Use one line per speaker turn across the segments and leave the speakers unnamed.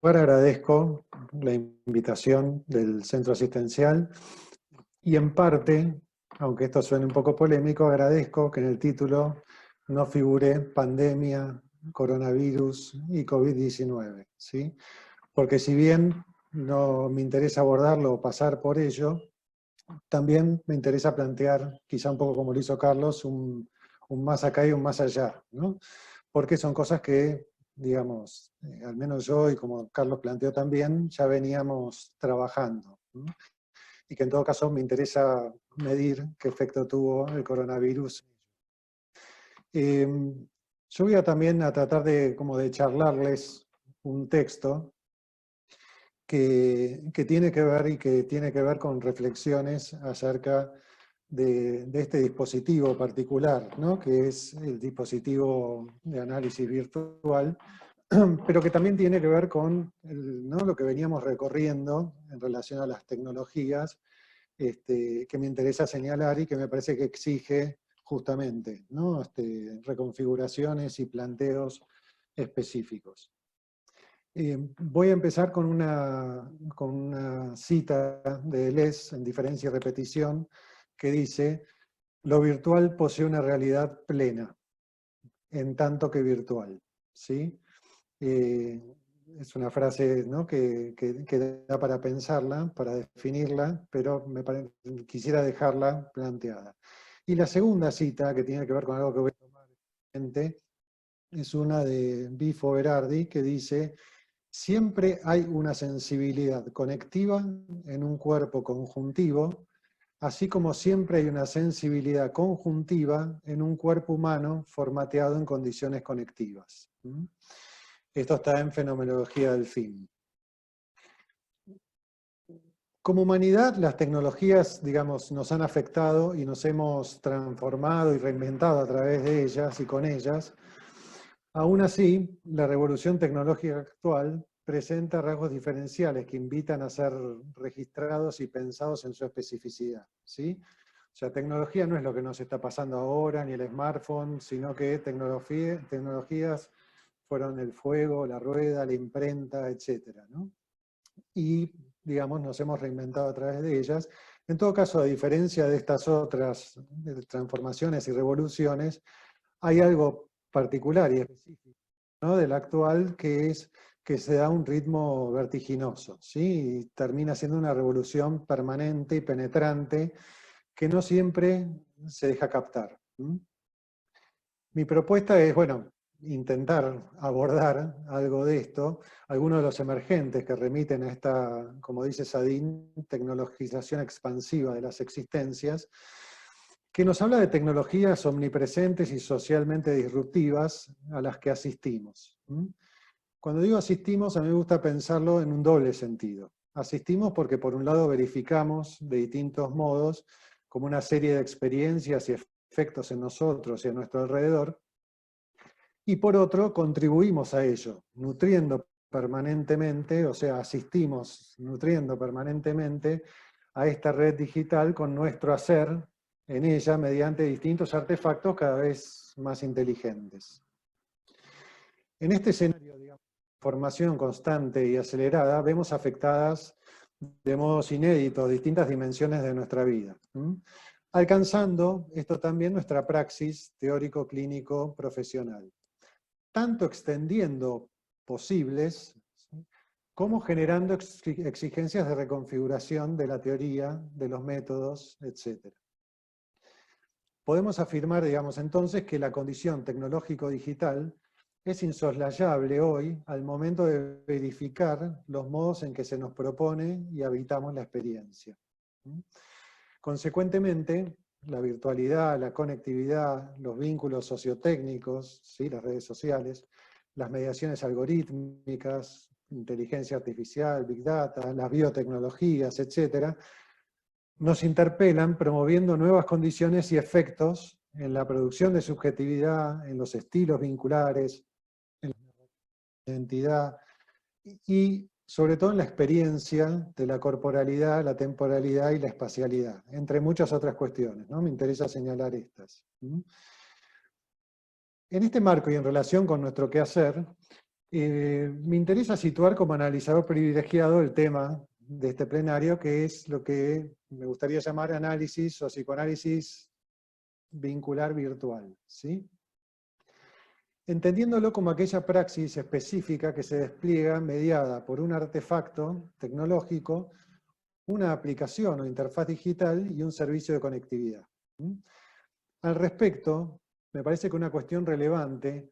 Ahora agradezco la invitación del centro asistencial y en parte, aunque esto suene un poco polémico, agradezco que en el título no figure pandemia, coronavirus y COVID-19, ¿sí? Porque si bien no me interesa abordarlo o pasar por ello, también me interesa plantear, quizá un poco como lo hizo Carlos, un más acá y un más allá, ¿no? Porque son cosas que, digamos, al menos yo y como Carlos planteó también, ya veníamos trabajando, ¿no? Y que en todo caso me interesa medir qué efecto tuvo el coronavirus. Yo voy a también a tratar de, como de charlarles un texto que tiene que ver y que tiene que ver con reflexiones acerca de este dispositivo particular, ¿no? Que es el dispositivo de análisis virtual, pero que también tiene que ver con ¿no? lo que veníamos recorriendo en relación a las tecnologías, que me interesa señalar y que me parece que exige justamente, ¿no? Reconfiguraciones y planteos específicos. Voy a empezar con una cita de Deleuze, en Diferencia y Repetición, que dice: lo virtual posee una realidad plena, en tanto que virtual. ¿Sí? Es una frase, ¿no? que da para pensarla, para definirla, pero quisiera dejarla planteada. Y la segunda cita, que tiene que ver con algo que voy a tomar, es una de Bifo Berardi, que dice: siempre hay una sensibilidad conectiva en un cuerpo conjuntivo, así como siempre hay una sensibilidad conjuntiva en un cuerpo humano formateado en condiciones conectivas. Esto está en Fenomenología del Fin. Como humanidad, las tecnologías, digamos, nos han afectado y nos hemos transformado y reinventado a través de ellas y con ellas. Aún así, la revolución tecnológica actual presenta rasgos diferenciales que invitan a ser registrados y pensados en su especificidad, ¿sí? O sea, tecnología no es lo que nos está pasando ahora, ni el smartphone, sino que tecnologías fueron el fuego, la rueda, la imprenta, etc., ¿no? Y, digamos, nos hemos reinventado a través de ellas. En todo caso, a diferencia de estas otras transformaciones y revoluciones, hay algo particular y específico, ¿no? Del actual, que es que se da un ritmo vertiginoso, ¿sí? Y termina siendo una revolución permanente y penetrante que no siempre se deja captar. Mi propuesta es, bueno, intentar abordar algo de esto, algunos de los emergentes que remiten a esta, como dice Sadin, tecnologización expansiva de las existencias, que nos habla de tecnologías omnipresentes y socialmente disruptivas a las que asistimos. Cuando digo asistimos, a mí me gusta pensarlo en un doble sentido. Asistimos porque por un lado verificamos de distintos modos como una serie de experiencias y efectos en nosotros y a nuestro alrededor, y por otro contribuimos a ello, nutriendo permanentemente, o sea, asistimos nutriendo permanentemente a esta red digital con nuestro hacer en ella mediante distintos artefactos cada vez más inteligentes. En este escenario, digamos, de formación constante y acelerada, vemos afectadas de modos inéditos distintas dimensiones de nuestra vida, alcanzando esto también nuestra praxis teórico-clínico-profesional, tanto extendiendo posibles, ¿sí?, como generando exigencias de reconfiguración de la teoría, de los métodos, etc. Podemos afirmar, digamos, entonces, que la condición tecnológico-digital es insoslayable hoy al momento de verificar los modos en que se nos propone y habitamos la experiencia. Consecuentemente, la virtualidad, la conectividad, los vínculos sociotécnicos, ¿sí?, las redes sociales, las mediaciones algorítmicas, inteligencia artificial, big data, las biotecnologías, etc., nos interpelan promoviendo nuevas condiciones y efectos en la producción de subjetividad, en los estilos vinculares, en la identidad y sobre todo en la experiencia de la corporalidad, la temporalidad y la espacialidad, entre muchas otras cuestiones, ¿no? Me interesa señalar estas. En este marco y en relación con nuestro quehacer, Me interesa situar como analizador privilegiado el tema de este plenario, que es lo que me gustaría llamar análisis o psicoanálisis vincular virtual, ¿sí? Entendiéndolo como aquella praxis específica que se despliega mediada por un artefacto tecnológico, una aplicación o interfaz digital y un servicio de conectividad. Al respecto, me parece que una cuestión relevante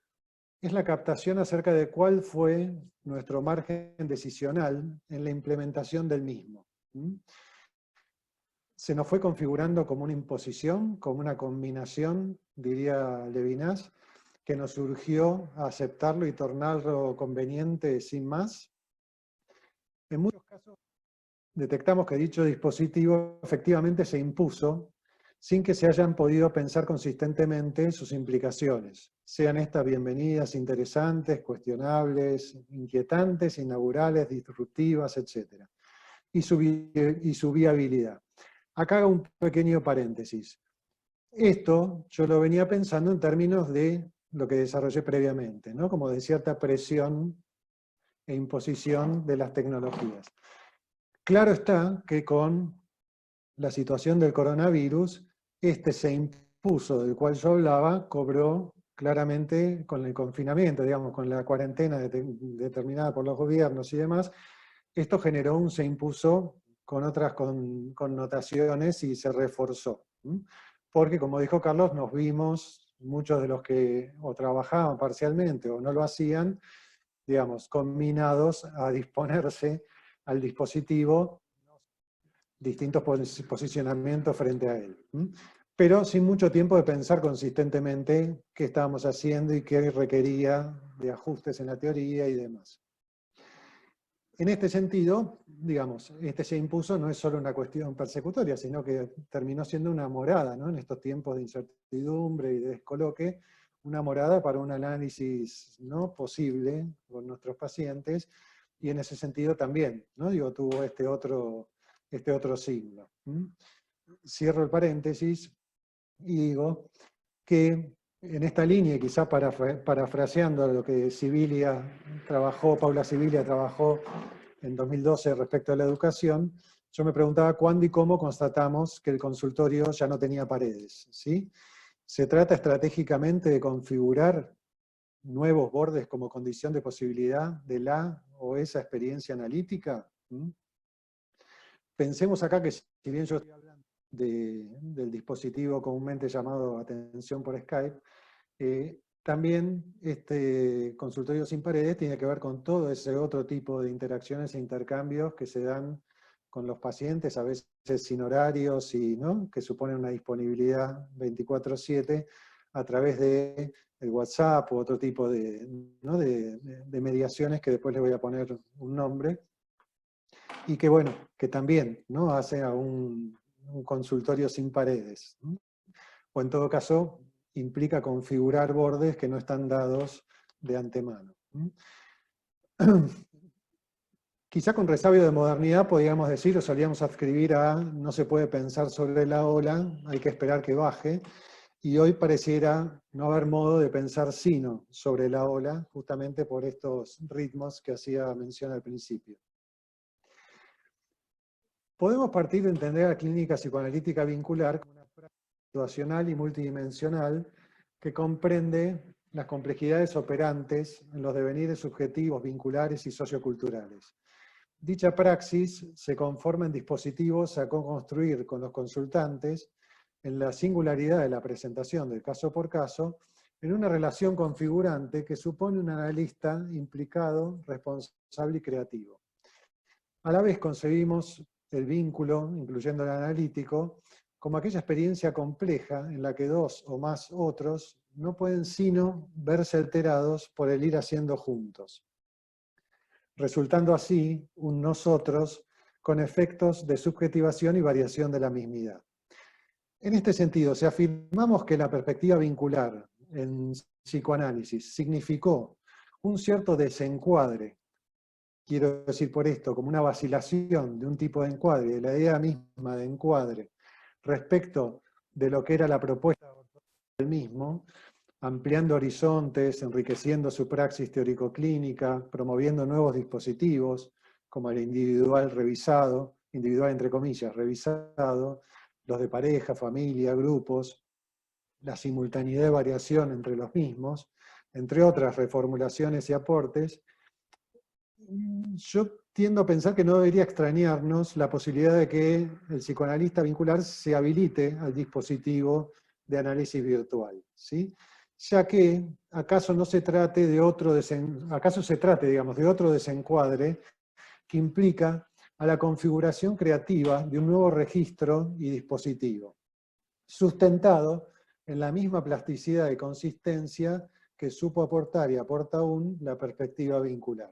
es la captación acerca de cuál fue nuestro margen decisional en la implementación del mismo. Se nos fue configurando como una imposición, como una combinación, diría Levinas, que nos surgió a aceptarlo y tornarlo conveniente sin más. En muchos casos detectamos que dicho dispositivo efectivamente se impuso sin que se hayan podido pensar consistentemente sus implicaciones, sean estas bienvenidas, interesantes, cuestionables, inquietantes, inaugurales, disruptivas, etc. Y su viabilidad. Acá hago un pequeño paréntesis. Esto yo lo venía pensando en términos de lo que desarrollé previamente, ¿no? Como de cierta presión e imposición de las tecnologías. Claro está que con la situación del coronavirus, este se impuso, del cual yo hablaba, cobró claramente con el confinamiento, digamos, con la cuarentena determinada por los gobiernos y demás, esto generó un se impuso con otras connotaciones y se reforzó. Porque, como dijo Carlos, nos vimos, muchos de los que o trabajaban parcialmente o no lo hacían, digamos, combinados a disponerse al dispositivo, distintos posicionamientos frente a él. Pero sin mucho tiempo de pensar consistentemente qué estábamos haciendo y qué requería de ajustes en la teoría y demás. En este sentido, digamos, este se impuso no es solo una cuestión persecutoria, sino que terminó siendo una morada, ¿no? En estos tiempos de incertidumbre y de descoloque, una morada para un análisis, ¿no?, posible con nuestros pacientes, y en ese sentido también, ¿no?, digo, tuvo este otro signo. Cierro el paréntesis y digo que en esta línea, y quizá parafraseando lo que Paula Sibilia trabajó en 2012 respecto a la educación, yo me preguntaba cuándo y cómo constatamos que el consultorio ya no tenía paredes, ¿sí? ¿Se trata estratégicamente de configurar nuevos bordes como condición de posibilidad de la o esa experiencia analítica? Pensemos acá que si bien yo estoy hablando del dispositivo comúnmente llamado atención por Skype, también este consultorio sin paredes tiene que ver con todo ese otro tipo de interacciones e intercambios que se dan con los pacientes, a veces sin horarios, y, ¿no?, que suponen una disponibilidad 24/7 a través de el WhatsApp u otro tipo ¿no?, de mediaciones que después le voy a poner un nombre, y que, bueno, que también, ¿no?, hace a un consultorio sin paredes, ¿no? O en todo caso, implica configurar bordes que no están dados de antemano. Quizá con resabio de modernidad podríamos decir, o solíamos adscribir a no se puede pensar sobre la ola, hay que esperar que baje, y hoy pareciera no haber modo de pensar sino sobre la ola, justamente por estos ritmos que hacía mención al principio. Podemos partir de entender a la clínica psicoanalítica vincular como una práctica situacional y multidimensional que comprende las complejidades operantes en los devenires subjetivos, vinculares y socioculturales. Dicha praxis se conforma en dispositivos a construir con los consultantes en la singularidad de la presentación del caso por caso, en una relación configurante que supone un analista implicado, responsable y creativo. A la vez concebimos el vínculo, incluyendo el analítico, como aquella experiencia compleja en la que dos o más otros no pueden sino verse alterados por el ir haciendo juntos, resultando así un nosotros con efectos de subjetivación y variación de la mismidad. En este sentido, si afirmamos que la perspectiva vincular en psicoanálisis significó un cierto desencuadre, quiero decir por esto, como una vacilación de un tipo de encuadre, de la idea misma de encuadre, respecto de lo que era la propuesta del mismo, ampliando horizontes, enriqueciendo su praxis teórico-clínica, promoviendo nuevos dispositivos, como el individual revisado, individual entre comillas, revisado, los de pareja, familia, grupos, la simultaneidad de variación entre los mismos, entre otras reformulaciones y aportes. Yo tiendo a pensar que no debería extrañarnos la posibilidad de que el psicoanalista vincular se habilite al dispositivo de análisis virtual, ¿sí? Ya que acaso no se trate de otro digamos, de otro desencuadre que implica a la configuración creativa de un nuevo registro y dispositivo, sustentado en la misma plasticidad y consistencia que supo aportar y aporta aún la perspectiva vincular.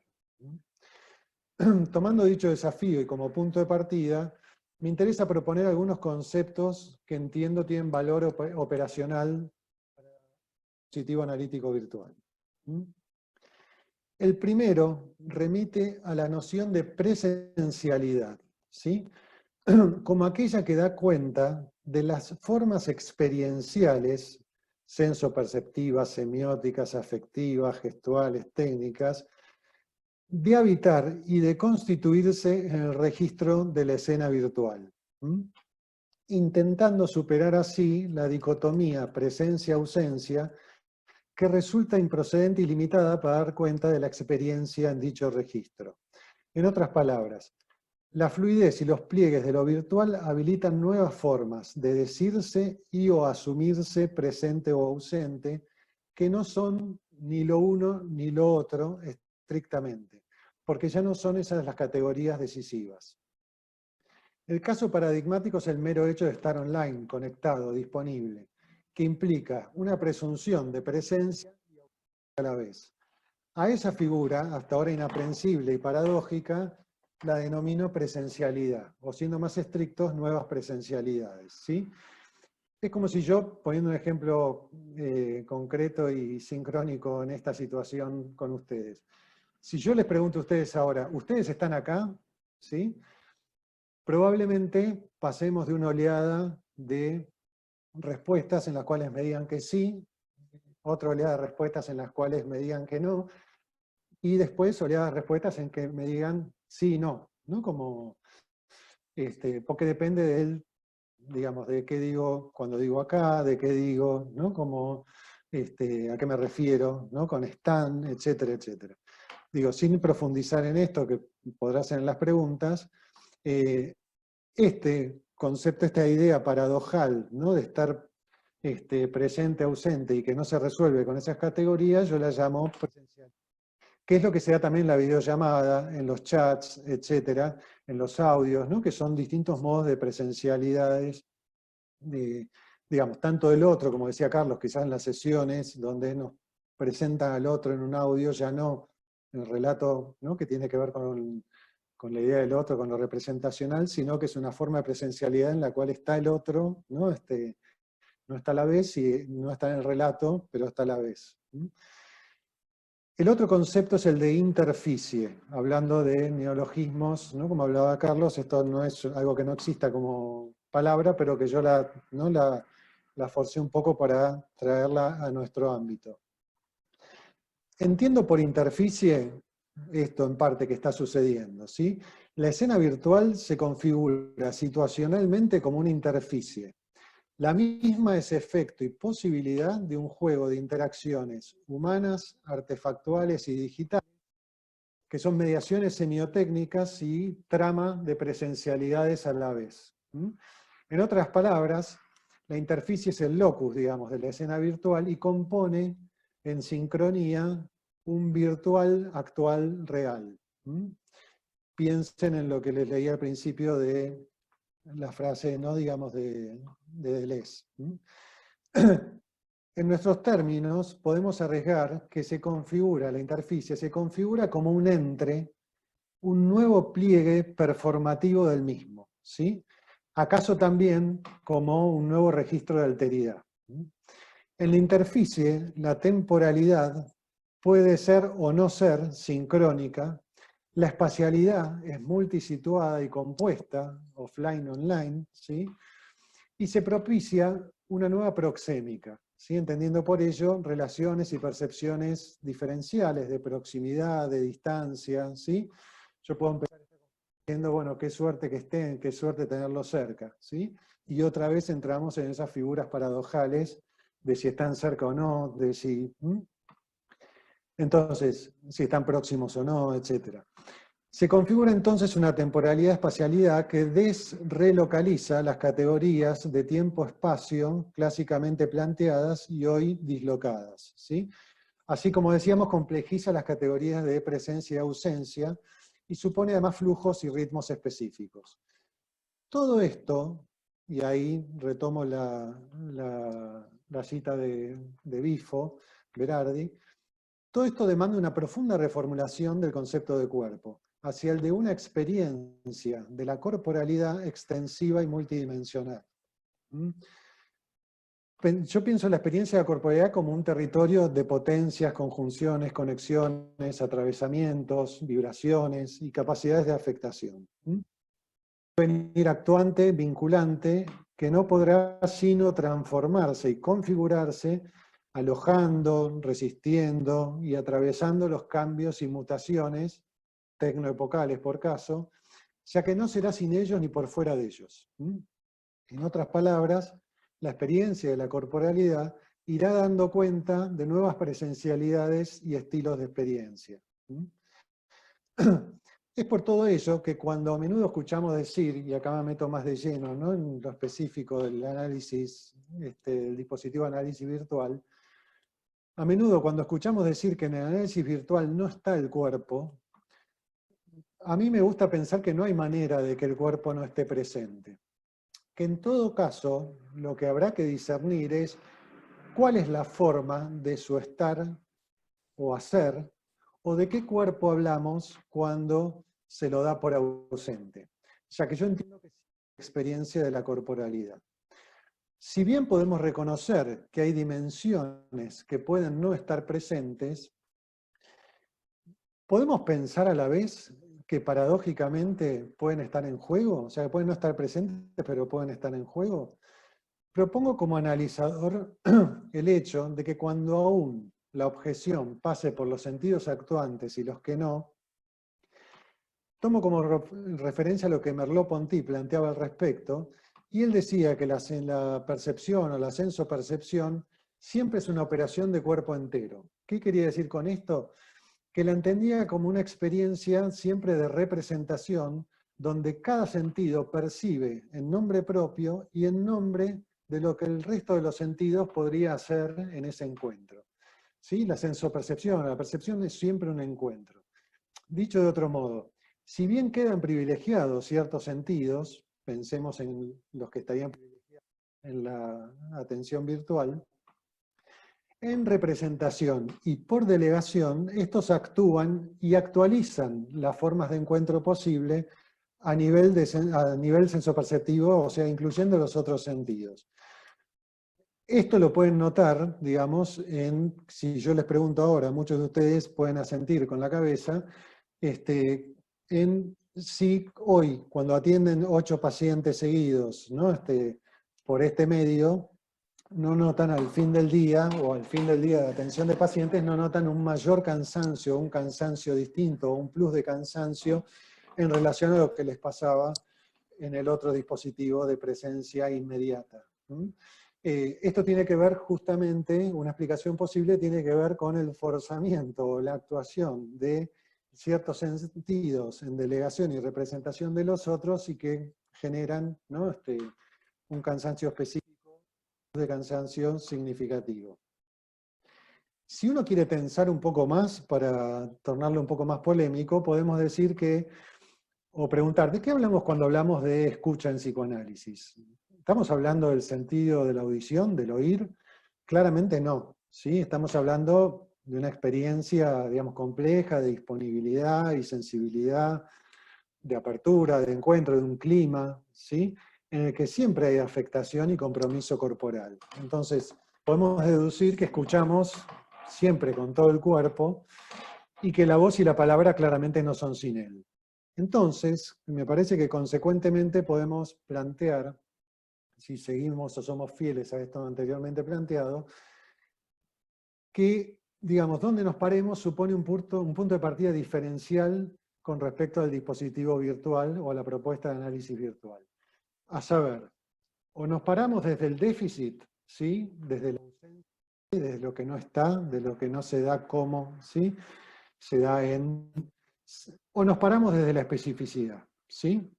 Tomando dicho desafío y como punto de partida, me interesa proponer algunos conceptos que entiendo tienen valor operacional para el dispositivo analítico virtual. El primero remite a la noción de presencialidad, ¿sí? Como aquella que da cuenta de las formas experienciales, sensoperceptivas, semióticas, afectivas, gestuales, técnicas, de habitar y de constituirse en el registro de la escena virtual, intentando superar así la dicotomía presencia-ausencia que resulta improcedente y limitada para dar cuenta de la experiencia en dicho registro. En otras palabras, la fluidez y los pliegues de lo virtual habilitan nuevas formas de decirse y o asumirse presente o ausente, que no son ni lo uno ni lo otro estrictamente, porque ya no son esas las categorías decisivas. El caso paradigmático es el mero hecho de estar online, conectado, disponible, que implica una presunción de presencia y a la vez. A esa figura, hasta ahora inaprensible y paradójica, la denomino presencialidad, o siendo más estrictos, nuevas presencialidades, ¿sí? Es como si yo, poniendo un ejemplo concreto y sincrónico en esta situación con ustedes, si yo les pregunto a ustedes ahora, ¿ustedes están acá? ¿Sí? Probablemente pasemos de una oleada de respuestas en las cuales me digan que sí, otra oleada de respuestas en las cuales me digan que no, y después oleadas de respuestas en que me digan sí y no, ¿no? Como, porque depende del, digamos, de qué digo cuando digo acá, de qué digo, ¿no? Como, a qué me refiero, ¿no? Con están, etcétera, etcétera. Digo, sin profundizar en esto, que podrá ser en las preguntas, este concepto, esta idea paradojal, ¿no? De estar presente, ausente y que no se resuelve con esas categorías, yo la llamo presencial. ¿Qué es lo que se da también en la videollamada, en los chats, etcétera, en los audios, ¿no? Que son distintos modos de presencialidades, digamos, tanto del otro, como decía Carlos, quizás en las sesiones donde nos presentan al otro en un audio, ya no en el relato, ¿no? Que tiene que ver con la idea del otro, con lo representacional, sino que es una forma de presencialidad en la cual está el otro, ¿no? No está a la vez y no está en el relato, pero está a la vez. El otro concepto es el de interficie, hablando de neologismos, ¿no? Como hablaba Carlos, esto no es algo que no exista como palabra, pero que yo la forcé un poco para traerla a nuestro ámbito. Entiendo por interficie esto en parte que está sucediendo, ¿sí? La escena virtual se configura situacionalmente como una interficie. La misma es efecto y posibilidad de un juego de interacciones humanas, artefactuales y digitales, que son mediaciones semiotécnicas y trama de presencialidades a la vez. En otras palabras, la interficie es el locus, digamos, de la escena virtual y compone en sincronía un virtual actual real. Piensen en lo que les leí al principio de la frase, ¿no? Digamos, de Deleuze. En nuestros términos, podemos arriesgar que se configura, la interficie se configura como un un nuevo pliegue performativo del mismo, ¿sí? Acaso también como un nuevo registro de alteridad. En la interficie, la temporalidad puede ser o no ser sincrónica, la espacialidad es multisituada y compuesta, offline-online, ¿sí? Y se propicia una nueva proxémica, ¿sí? Entendiendo por ello relaciones y percepciones diferenciales de proximidad, de distancia, ¿sí? Yo puedo empezar diciendo, bueno, qué suerte que estén, qué suerte tenerlo cerca, ¿sí? Y otra vez entramos en esas figuras paradojales de si están cerca o no, de si... Entonces, si están próximos o no, etc. Se configura entonces una temporalidad-espacialidad que desrelocaliza las categorías de tiempo-espacio clásicamente planteadas y hoy dislocadas, ¿sí? Así como decíamos, complejiza las categorías de presencia y ausencia y supone además flujos y ritmos específicos. Todo esto, y ahí retomo la cita de Bifo, Berardi, todo esto demanda una profunda reformulación del concepto de cuerpo, hacia el de una experiencia de la corporalidad extensiva y multidimensional. Yo pienso en la experiencia de la corporalidad como un territorio de potencias, conjunciones, conexiones, atravesamientos, vibraciones y capacidades de afectación. Venir actuante, vinculante, que no podrá sino transformarse y configurarse alojando, resistiendo y atravesando los cambios y mutaciones tecnoepocales por caso, ya que no será sin ellos ni por fuera de ellos. En otras palabras, la experiencia de la corporalidad irá dando cuenta de nuevas presencialidades y estilos de experiencia. Es por todo ello que cuando a menudo escuchamos decir, y acá me meto más de lleno, ¿no?, en lo específico del análisis, el dispositivo de análisis virtual, a menudo cuando escuchamos decir que en el análisis virtual no está el cuerpo, a mí me gusta pensar que no hay manera de que el cuerpo no esté presente. Que en todo caso, lo que habrá que discernir es cuál es la forma de su estar o hacer, o de qué cuerpo hablamos cuando se lo da por ausente, ya que yo entiendo que es la experiencia de la corporalidad. Si bien podemos reconocer que hay dimensiones que pueden no estar presentes, podemos pensar a la vez que paradójicamente pueden estar en juego, o sea, que pueden no estar presentes, pero pueden estar en juego. Propongo como analizador el hecho de que cuando aún la objeción pase por los sentidos actuantes y los que no, tomo como referencia lo que Merleau-Ponty planteaba al respecto, y él decía que la percepción o la sensopercepción siempre es una operación de cuerpo entero. ¿Qué quería decir con esto? Que la entendía como una experiencia siempre de representación, donde cada sentido percibe en nombre propio y en nombre de lo que el resto de los sentidos podría hacer en ese encuentro. ¿Sí? La sensopercepción, la percepción es siempre un encuentro. Dicho de otro modo, si bien quedan privilegiados ciertos sentidos, pensemos en los que estarían privilegiados en la atención virtual, en representación y por delegación, estos actúan y actualizan las formas de encuentro posible a nivel sensoperceptivo, o sea, incluyendo los otros sentidos. Esto lo pueden notar, digamos, si yo les pregunto ahora, muchos de ustedes pueden asentir con la cabeza, en si hoy, cuando atienden 8 pacientes seguidos, ¿no?, por este medio, no notan al fin del día, o al fin del día de atención de pacientes, no notan un mayor cansancio, un cansancio distinto, un plus de cansancio en relación a lo que les pasaba en el otro dispositivo de presencia inmediata. Esto tiene que ver justamente, una explicación posible tiene que ver con el forzamiento o la actuación de ciertos sentidos en delegación y representación de los otros y que generan, ¿no?, un cansancio específico, de cansancio significativo. Si uno quiere pensar un poco más, para tornarlo un poco más polémico, podemos decir que, o preguntar, ¿de qué hablamos cuando hablamos de escucha en psicoanálisis? ¿Estamos hablando del sentido de la audición, del oír? Claramente no, ¿sí? Estamos hablando de una experiencia, digamos, compleja, de disponibilidad y sensibilidad, de apertura, de encuentro, de un clima, ¿sí?, en el que siempre hay afectación y compromiso corporal. Entonces, podemos deducir que escuchamos siempre con todo el cuerpo y que la voz y la palabra claramente no son sin él. Entonces, me parece que consecuentemente podemos plantear, si seguimos o somos fieles a esto anteriormente planteado, que, digamos, donde nos paremos supone un punto de partida diferencial con respecto al dispositivo virtual o a la propuesta de análisis virtual. A saber, o nos paramos desde el déficit, ¿sí? Desde la ausencia, desde lo que no está, de lo que no se da como, ¿sí? Se da en... O nos paramos desde la especificidad, ¿sí?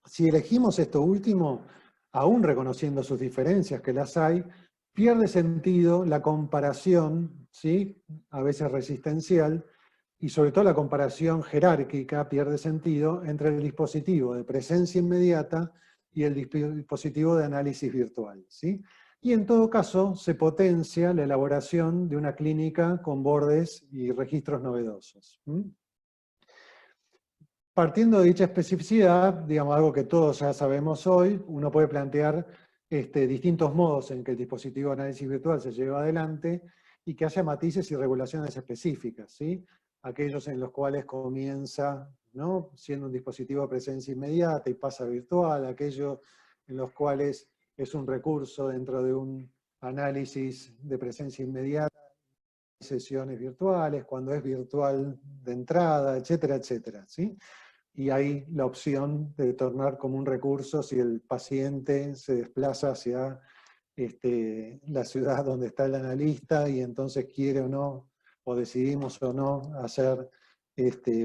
Si elegimos esto último, aún reconociendo sus diferencias, que las hay, pierde sentido la comparación, ¿sí? A veces resistencial, y sobre todo la comparación jerárquica pierde sentido entre el dispositivo de presencia inmediata y el dispositivo de análisis virtual, ¿sí? Y en todo caso se potencia la elaboración de una clínica con bordes y registros novedosos. Partiendo de dicha especificidad, digamos algo que todos ya sabemos hoy, uno puede plantear distintos modos en que el dispositivo de análisis virtual se lleva adelante y que haya matices y regulaciones específicas, ¿sí? Aquellos en los cuales comienza, ¿no?, siendo un dispositivo de presencia inmediata y pasa a virtual, aquellos en los cuales es un recurso dentro de un análisis de presencia inmediata, sesiones virtuales, cuando es virtual de entrada, etcétera, etcétera, ¿sí? Y hay la opción de tornar como un recurso si el paciente se desplaza hacia la ciudad donde está el analista y entonces quiere o no, o decidimos o no hacer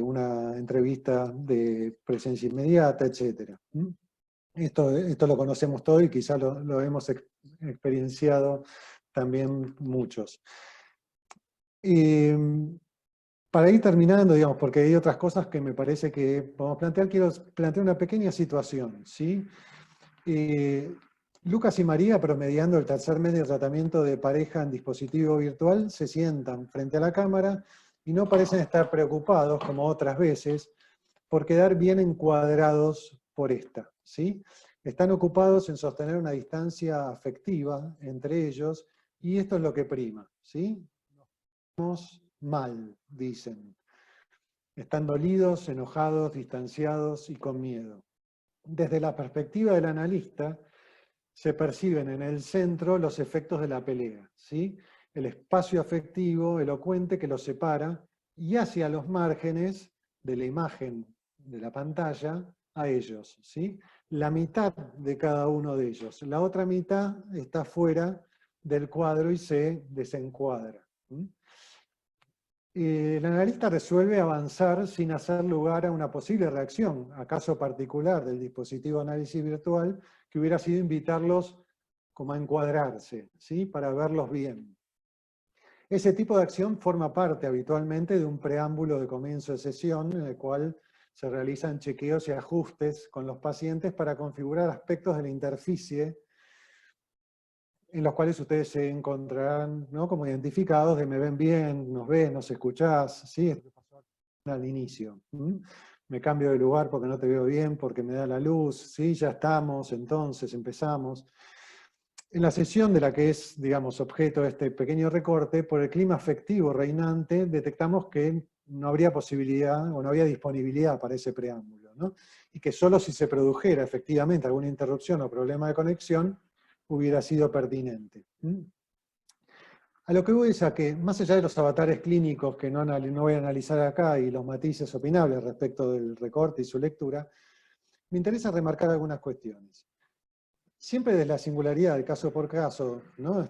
una entrevista de presencia inmediata, etcétera. Esto lo conocemos todo y quizá lo hemos experienciado también muchos. Para ir terminando, digamos, porque hay otras cosas que me parece que podemos plantear, quiero plantear una pequeña situación, ¿sí? Lucas y María, promediando el tercer mes de tratamiento de pareja en dispositivo virtual, se sientan frente a la cámara y no parecen estar preocupados, como otras veces, por quedar bien encuadrados por esta, ¿sí? Están ocupados en sostener una distancia afectiva entre ellos y esto es lo que prima, ¿sí? Mal, dicen. Están dolidos, enojados, distanciados y con miedo. Desde la perspectiva del analista, se perciben en el centro los efectos de la pelea, ¿sí? El espacio afectivo elocuente que los separa y hacia los márgenes de la imagen de la pantalla a ellos, ¿sí? La mitad de cada uno de ellos. La otra mitad está fuera del cuadro y se desencuadra. El analista resuelve avanzar sin hacer lugar a una posible reacción, a caso particular del dispositivo de análisis virtual, que hubiera sido invitarlos como a encuadrarse, ¿sí?, para verlos bien. Ese tipo de acción forma parte habitualmente de un preámbulo de comienzo de sesión, en el cual se realizan chequeos y ajustes con los pacientes para configurar aspectos de la interficie en los cuales ustedes se encontrarán, ¿no?, como identificados de me ven bien, nos ven, nos escuchás, ¿sí? Esto pasó al inicio. Me cambio de lugar porque no te veo bien, porque me da la luz, ¿sí? Ya estamos, entonces empezamos. En la sesión de la que es, digamos, objeto de este pequeño recorte, por el clima afectivo reinante, detectamos que no habría posibilidad o no había disponibilidad para ese preámbulo, ¿no? Y que solo si se produjera efectivamente alguna interrupción o problema de conexión, hubiera sido pertinente. A lo que voy es a que, más allá de los avatares clínicos que no voy a analizar acá y los matices opinables respecto del recorte y su lectura, me interesa remarcar algunas cuestiones. Siempre desde la singularidad, de caso por caso, ¿no?,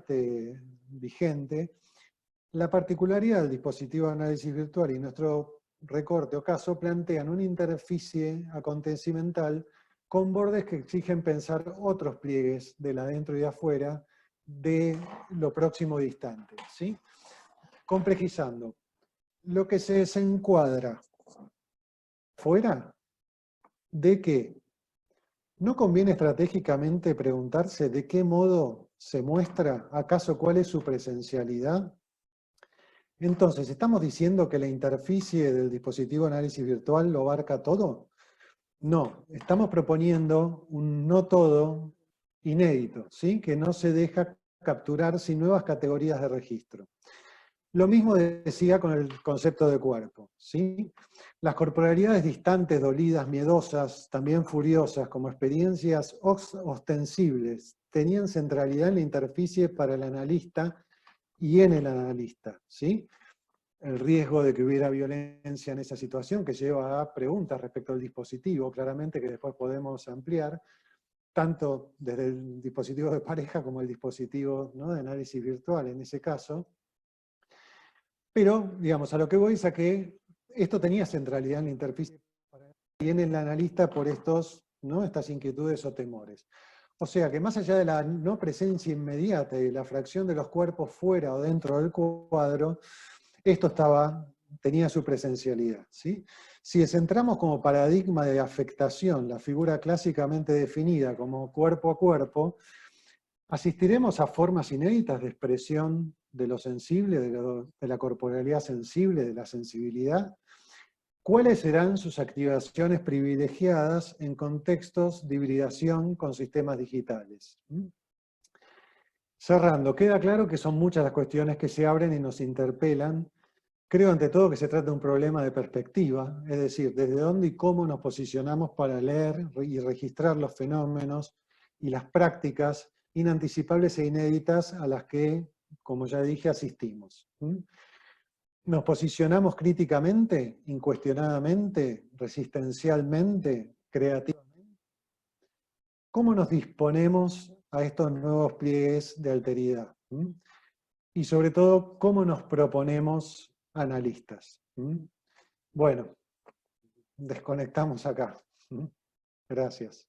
vigente, la particularidad del dispositivo de análisis virtual y nuestro recorte o caso plantean una interficie acontecimental con bordes que exigen pensar otros pliegues del adentro y de afuera de lo próximo distante, ¿sí? Complejizando, lo que se desencuadra fuera, ¿de qué? ¿No conviene estratégicamente preguntarse de qué modo se muestra, acaso cuál es su presencialidad? Entonces, ¿estamos diciendo que la interficie del dispositivo de análisis virtual lo abarca todo? No, estamos proponiendo un no todo inédito, ¿sí?, que no se deja capturar sin nuevas categorías de registro. Lo mismo decía con el concepto de cuerpo, ¿sí? Las corporalidades distantes, dolidas, miedosas, también furiosas, como experiencias ostensibles, tenían centralidad en la interficie para el analista y en el analista, ¿sí? El riesgo de que hubiera violencia en esa situación, que lleva a preguntas respecto al dispositivo, claramente, que después podemos ampliar, tanto desde el dispositivo de pareja como el dispositivo, ¿no?, de análisis virtual en ese caso. Pero, digamos, a lo que voy es a que esto tenía centralidad en la interfaz y en el analista por estas inquietudes o temores. O sea que más allá de la no presencia inmediata y la fracción de los cuerpos fuera o dentro del cuadro, esto tenía su presencialidad, ¿sí? Si centramos como paradigma de afectación la figura clásicamente definida como cuerpo a cuerpo, asistiremos a formas inéditas de expresión de lo sensible, de la corporalidad sensible, de la sensibilidad. ¿Cuáles serán sus activaciones privilegiadas en contextos de hibridación con sistemas digitales? Cerrando, queda claro que son muchas las cuestiones que se abren y nos interpelan. Creo ante todo que se trata de un problema de perspectiva, es decir, desde dónde y cómo nos posicionamos para leer y registrar los fenómenos y las prácticas inanticipables e inéditas a las que, como ya dije, asistimos. ¿Nos posicionamos críticamente, incuestionadamente, resistencialmente, creativamente? ¿Cómo nos disponemos a estos nuevos pliegues de alteridad? Y sobre todo, ¿cómo nos proponemos analistas? Bueno, desconectamos acá. Gracias.